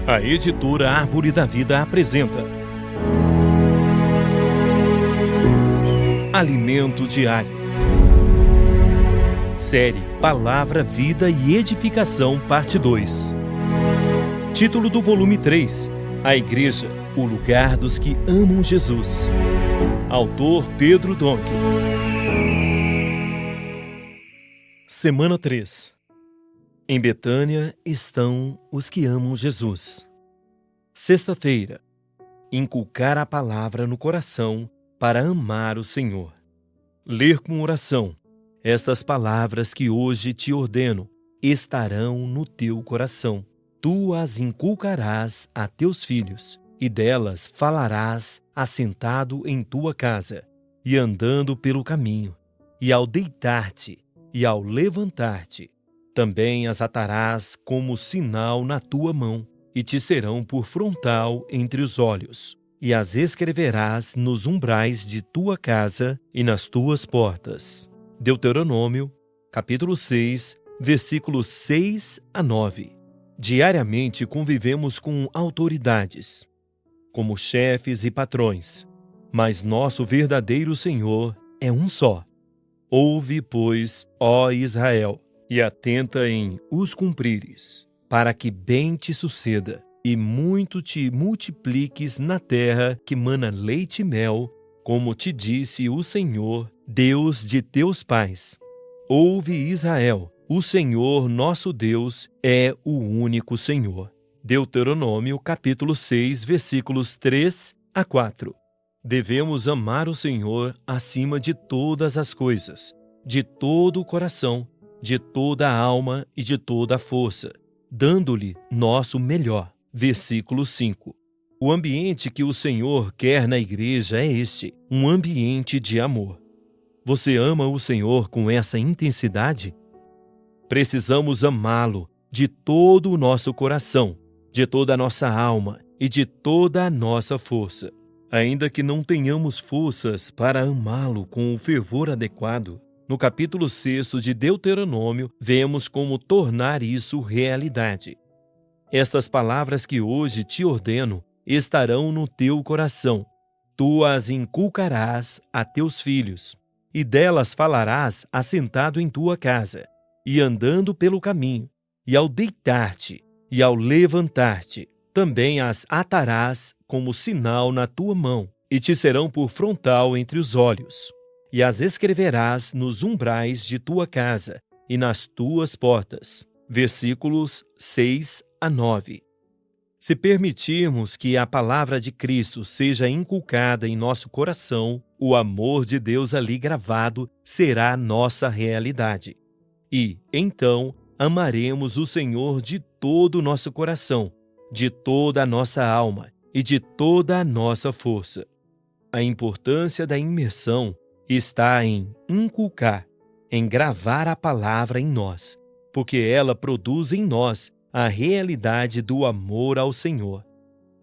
A editora Árvore da Vida apresenta Alimento Diário. Série Palavra, Vida e Edificação, parte 2. Título do volume 3: A Igreja, o lugar dos que amam Jesus. Autor Pedro Donk. Semana 3. Em Betânia estão os que amam Jesus. Sexta-feira. Inculcar a palavra no coração para amar o Senhor. Ler com oração. Estas palavras que hoje te ordeno estarão no teu coração. Tu as inculcarás a teus filhos, e delas falarás assentado em tua casa, e andando pelo caminho, e ao deitar-te, e ao levantar-te. Também as atarás como sinal na tua mão, e te serão por frontal entre os olhos. E as escreverás nos umbrais de tua casa e nas tuas portas. Deuteronômio, capítulo 6, versículos 6 a 9. Diariamente convivemos com autoridades, como chefes e patrões, mas nosso verdadeiro Senhor é um só. Ouve, pois, ó Israel, e atenta em os cumprires, para que bem te suceda, e muito te multipliques na terra que mana leite e mel, como te disse o Senhor, Deus de teus pais. Ouve, Israel, o Senhor nosso Deus é o único Senhor. Deuteronômio, capítulo 6, versículos 3 a 4. Devemos amar o Senhor acima de todas as coisas, de todo o coração, de toda a alma e de toda a força, dando-lhe nosso melhor. Versículo 5. O ambiente que o Senhor quer na igreja é este, um ambiente de amor. Você ama o Senhor com essa intensidade? Precisamos amá-lo de todo o nosso coração, de toda a nossa alma e de toda a nossa força. Ainda que não tenhamos forças para amá-lo com o fervor adequado, no capítulo 6 de Deuteronômio, vemos como tornar isso realidade. Estas palavras que hoje te ordeno estarão no teu coração. Tu as inculcarás a teus filhos, e delas falarás assentado em tua casa, e andando pelo caminho, e ao deitar-te, e ao levantar-te. Também as atarás como sinal na tua mão, e te serão por frontal entre os olhos. E as escreverás nos umbrais de tua casa e nas tuas portas. Versículos 6 a 9. Se permitirmos que a palavra de Cristo seja inculcada em nosso coração, o amor de Deus ali gravado será nossa realidade. E, então, amaremos o Senhor de todo o nosso coração, de toda a nossa alma e de toda a nossa força. A importância da imersão está em inculcar, em gravar a palavra em nós, porque ela produz em nós a realidade do amor ao Senhor.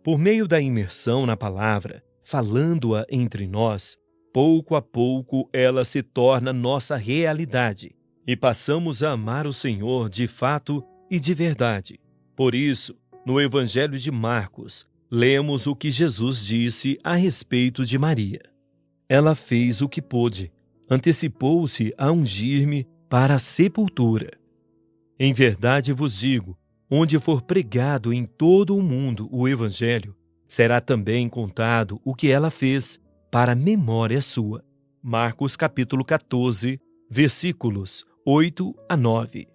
Por meio da imersão na palavra, falando-a entre nós, pouco a pouco ela se torna nossa realidade e passamos a amar o Senhor de fato e de verdade. Por isso, no Evangelho de Marcos, lemos o que Jesus disse a respeito de Maria. Ela fez o que pôde, antecipou-se a ungir-me para a sepultura. Em verdade vos digo, onde for pregado em todo o mundo o Evangelho, será também contado o que ela fez para memória sua. Marcos capítulo 14, versículos 8 a 9.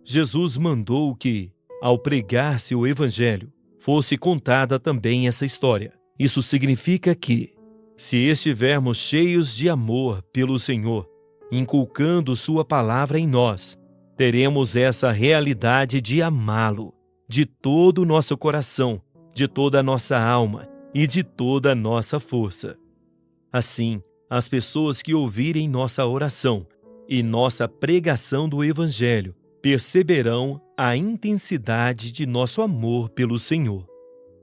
Jesus mandou que, ao pregar-se o Evangelho, fosse contada também essa história. Isso significa que, se estivermos cheios de amor pelo Senhor, inculcando sua palavra em nós, teremos essa realidade de amá-lo de todo o nosso coração, de toda a nossa alma e de toda a nossa força. Assim, as pessoas que ouvirem nossa oração e nossa pregação do Evangelho perceberão a intensidade de nosso amor pelo Senhor.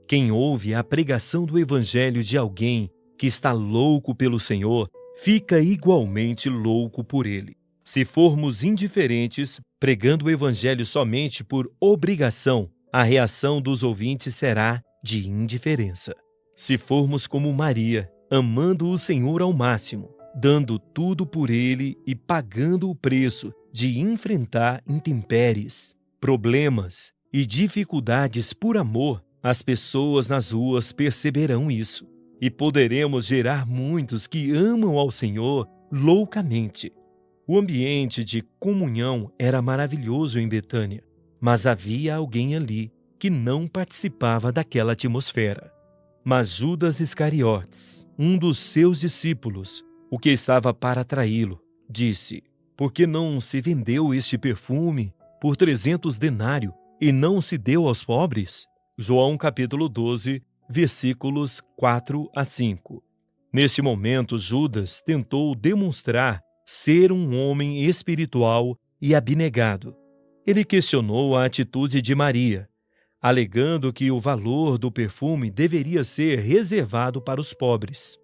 Quem ouve a pregação do Evangelho de alguém que está louco pelo Senhor, fica igualmente louco por ele. Se formos indiferentes, pregando o evangelho somente por obrigação, a reação dos ouvintes será de indiferença. Se formos como Maria, amando o Senhor ao máximo, dando tudo por ele e pagando o preço de enfrentar intempéries, problemas e dificuldades por amor, as pessoas nas ruas perceberão isso e poderemos gerar muitos que amam ao Senhor loucamente. O ambiente de comunhão era maravilhoso em Betânia, mas havia alguém ali que não participava daquela atmosfera. Mas Judas Iscariotes, um dos seus discípulos, o que estava para traí-lo, disse: por que não se vendeu este perfume por 300 denários e não se deu aos pobres? João capítulo 12, versículos 4 a 5. Neste momento, Judas tentou demonstrar ser um homem espiritual e abnegado. Ele questionou a atitude de Maria, alegando que o valor do perfume deveria ser reservado para os pobres.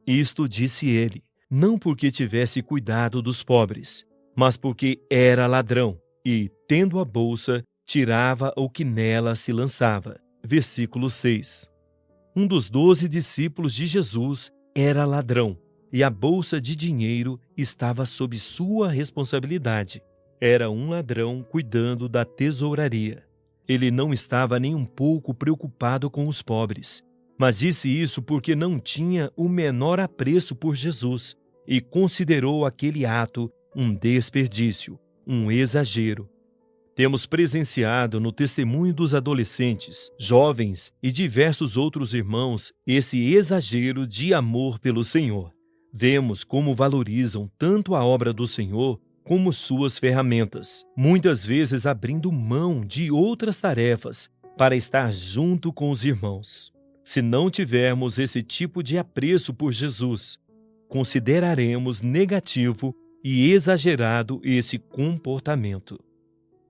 Isto disse ele, não porque tivesse cuidado dos pobres, mas porque era ladrão e, tendo a bolsa, tirava o que nela se lançava. Versículo 6. Um dos 12 discípulos de Jesus era ladrão e a bolsa de dinheiro estava sob sua responsabilidade. Era um ladrão cuidando da tesouraria. Ele não estava nem um pouco preocupado com os pobres, mas disse isso porque não tinha o menor apreço por Jesus e considerou aquele ato um desperdício, um exagero. Temos presenciado no testemunho dos adolescentes, jovens e diversos outros irmãos esse exagero de amor pelo Senhor. Vemos como valorizam tanto a obra do Senhor como suas ferramentas, muitas vezes abrindo mão de outras tarefas para estar junto com os irmãos. Se não tivermos esse tipo de apreço por Jesus, consideraremos negativo e exagerado esse comportamento.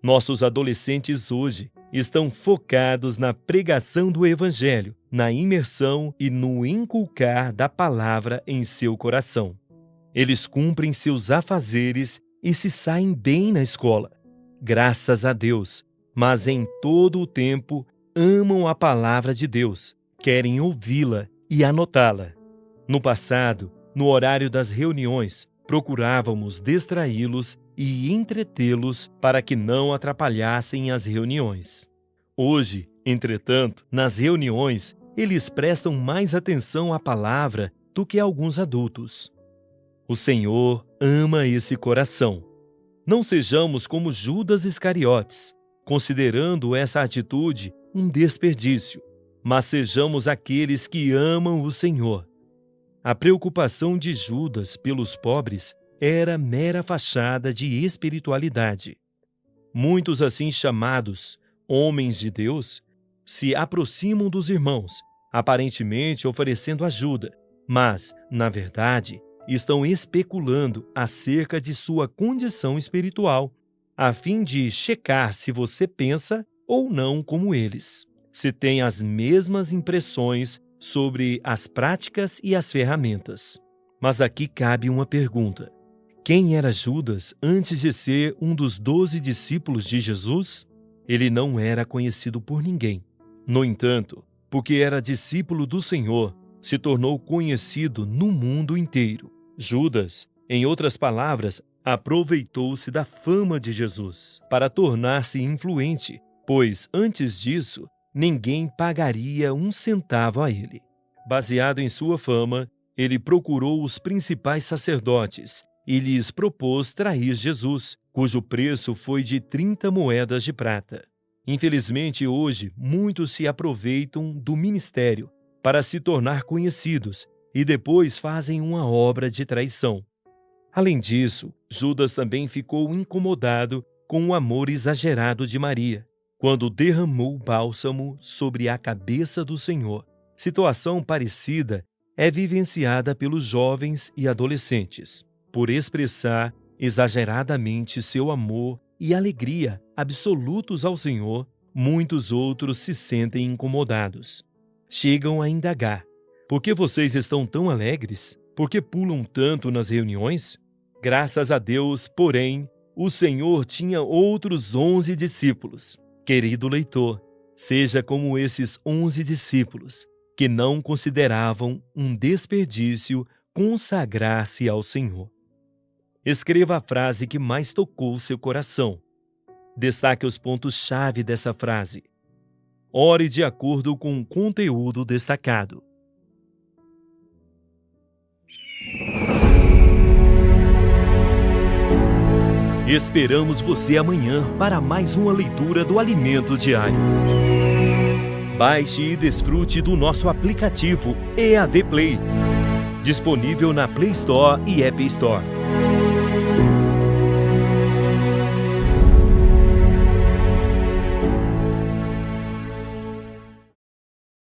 Nossos adolescentes hoje estão focados na pregação do Evangelho, na imersão e no inculcar da palavra em seu coração. Eles cumprem seus afazeres e se saem bem na escola, graças a Deus, mas em todo o tempo amam a palavra de Deus, querem ouvi-la e anotá-la. No passado, no horário das reuniões, procurávamos distraí-los e entretê-los para que não atrapalhassem as reuniões. Hoje, entretanto, nas reuniões, eles prestam mais atenção à palavra do que alguns adultos. O Senhor ama esse coração. Não sejamos como Judas Iscariotes, considerando essa atitude um desperdício, mas sejamos aqueles que amam o Senhor. A preocupação de Judas pelos pobres era mera fachada de espiritualidade. Muitos assim chamados homens de Deus se aproximam dos irmãos, aparentemente oferecendo ajuda, mas, na verdade, estão especulando acerca de sua condição espiritual, a fim de checar se você pensa ou não como eles, se tem as mesmas impressões sobre as práticas e as ferramentas. Mas aqui cabe uma pergunta. Quem era Judas antes de ser um dos 12 discípulos de Jesus? Ele não era conhecido por ninguém. No entanto, porque era discípulo do Senhor, se tornou conhecido no mundo inteiro. Judas, em outras palavras, aproveitou-se da fama de Jesus para tornar-se influente, pois antes disso, ninguém pagaria um centavo a ele. Baseado em sua fama, ele procurou os principais sacerdotes e lhes propôs trair Jesus, cujo preço foi de 30 moedas de prata. Infelizmente, hoje, muitos se aproveitam do ministério para se tornar conhecidos e depois fazem uma obra de traição. Além disso, Judas também ficou incomodado com o amor exagerado de Maria, quando derramou bálsamo sobre a cabeça do Senhor. Situação parecida é vivenciada pelos jovens e adolescentes. Por expressar exageradamente seu amor e alegria absolutos ao Senhor, muitos outros se sentem incomodados. Chegam a indagar: por que vocês estão tão alegres? Por que pulam tanto nas reuniões? Graças a Deus, porém, o Senhor tinha outros 11 discípulos. Querido leitor, seja como esses 11 discípulos, que não consideravam um desperdício consagrar-se ao Senhor. Escreva a frase que mais tocou seu coração. Destaque os pontos-chave dessa frase. Ore de acordo com o conteúdo destacado. Esperamos você amanhã para mais uma leitura do Alimento Diário. Baixe e desfrute do nosso aplicativo EAV Play, disponível na Play Store e App Store.